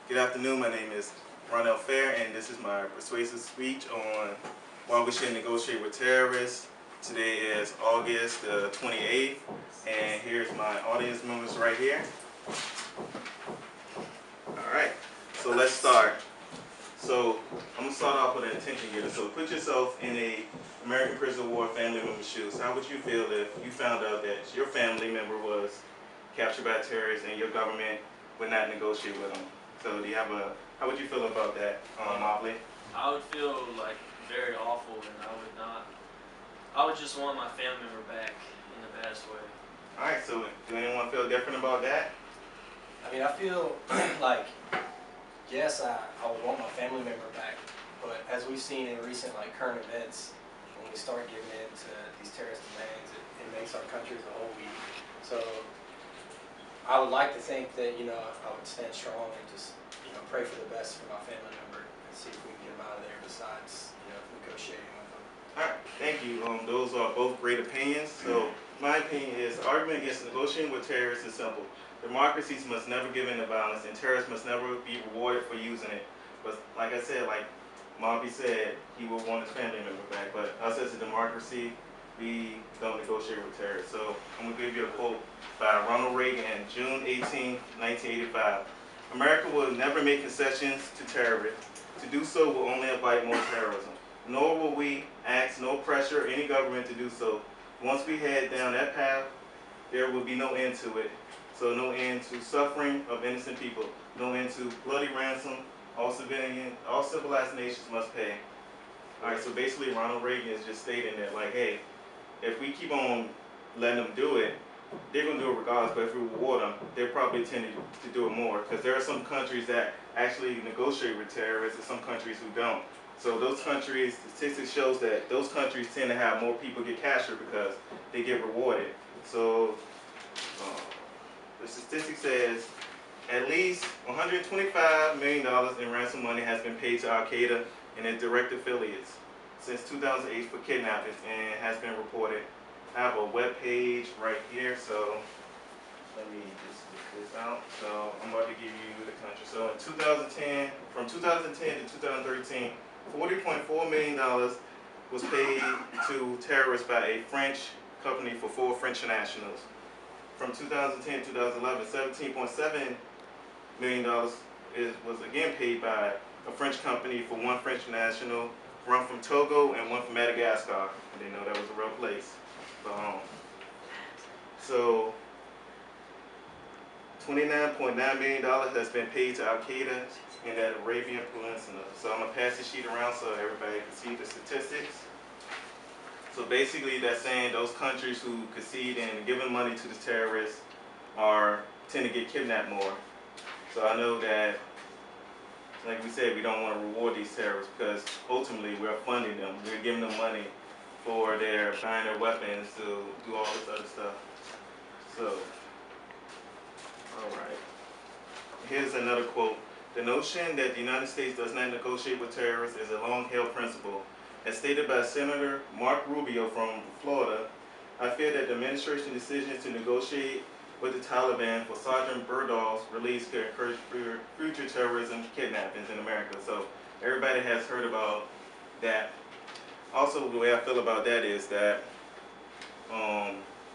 Good afternoon. My name is Ronell Fair, and this is my persuasive speech on why we should negotiate with terrorists. Today is August the 28th, and here's my audience members right here. All right, so let's start. So I'm gonna start off with an attention getter. So put yourself in a American prisoner of war family member's shoes. How would you feel if you found out that your family member was captured by terrorists and your government would not negotiate with them? So do you have a, how would you feel about that, Mobley? I would feel like very awful, and I would just want my family member back in the best way. All right, so do anyone feel different about that? I mean, I feel like, yes, I would want my family member back, but as we've seen in recent current events, when we start giving in to these terrorist demands, it makes our country as a whole weak. So I would like to think that, I would stand strong and just, pray for the best for my family member and see if we can get them out of there besides, negotiating with them. All right, thank you. Those are both great opinions. So my opinion is the argument against negotiating with terrorists is simple. Democracies must never give in to violence, and terrorists must never be rewarded for using it. But like I said, like Mobby said, he will want his family member back. But us as a democracy, we don't negotiate with terrorists. So I'm going to give you a quote by Ronald Reagan in June 18, 1985. America will never make concessions to terrorists. To do so will only invite more terrorism. Nor will we ask, no pressure any government to do so. Once we head down that path, there will be no end to it. So no end to suffering of innocent people, no end to bloody ransom. All civilized nations must pay. All right, so basically Ronald Reagan is just stating that, like, hey, if we keep on letting them do it, they're going to do it regardless, but if we reward them, they're probably tending to do it more, because there are some countries that actually negotiate with terrorists and some countries who don't. So those countries, statistics shows that those countries tend to have more people get captured because they get rewarded. So the statistic says at least $125 million in ransom money has been paid to Al-Qaeda and its direct affiliates since 2008 for kidnappings, and has been reported. I have a web page right here, so let me just get this out. So I'm about to give you the country. So in 2010, from 2010 to 2013, $40.4 million was paid to terrorists by a French company for 4 French nationals. From 2010 to 2011, $17.7 million was again paid by a French company for 1 French national, 1 from Togo and 1 from Madagascar. I didn't know that was a real place. So $29.9 million has been paid to Al-Qaeda in that Arabian Peninsula. So I'm going to pass the sheet around so everybody can see the statistics. So basically that's saying those countries who concede in giving money to the terrorists tend to get kidnapped more. So I know that, like we said, we don't want to reward these terrorists because ultimately we're funding them. We're giving them money for buying their weapons to do all this other stuff. So, all right. Here's another quote. The notion that the United States does not negotiate with terrorists is a long-held principle. As stated by Senator Mark Rubio from Florida, I fear that the administration's decision to negotiate with the Taliban for Sergeant Burdall's release could encourage future terrorism kidnappings in America. So everybody has heard about that. Also, the way I feel about that is that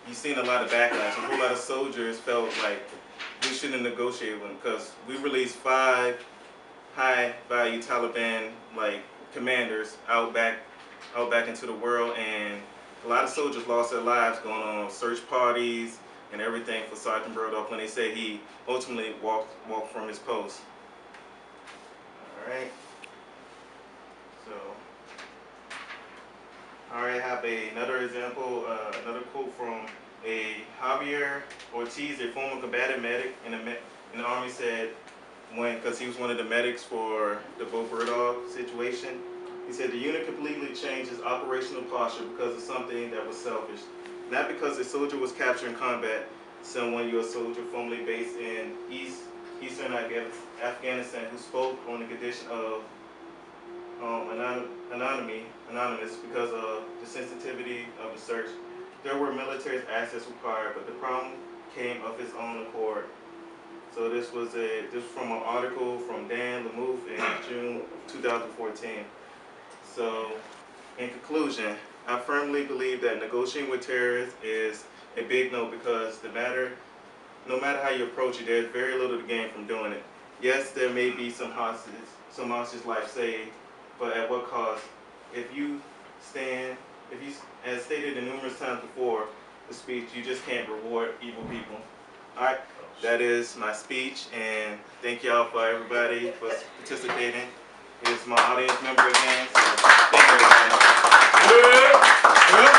you've seen a lot of backlash. A whole lot of soldiers felt like we shouldn't negotiate with them because we released 5 high-value Taliban commanders out back into the world, and a lot of soldiers lost their lives going on search parties and everything for Sergeant Burdock when they say he ultimately walked from his post. All right. So. All right, I have another example, another quote from a Javier Ortiz, a former combatant medic in the Army, said, because he was one of the medics for the Bo Bergdahl situation, he said, the unit completely changed its operational posture because of something that was selfish. Not because a soldier was captured in combat, someone U.S. soldier formerly based in Eastern Afghanistan who spoke on the condition of anonymous because of the sensitivity of the search. There were military access required, but the problem came of its own accord. So this was from an article from 2014. So, in conclusion, I firmly believe that negotiating with terrorists is a big no because no matter how you approach it, there's very little to gain from doing it. Yes, there may be some hostage life saved, but at what cost? If you, as stated in numerous times before the speech, you just can't reward evil people. All right, that is my speech, and thank y'all for everybody for participating. Here's my audience member again. So thank you, everybody.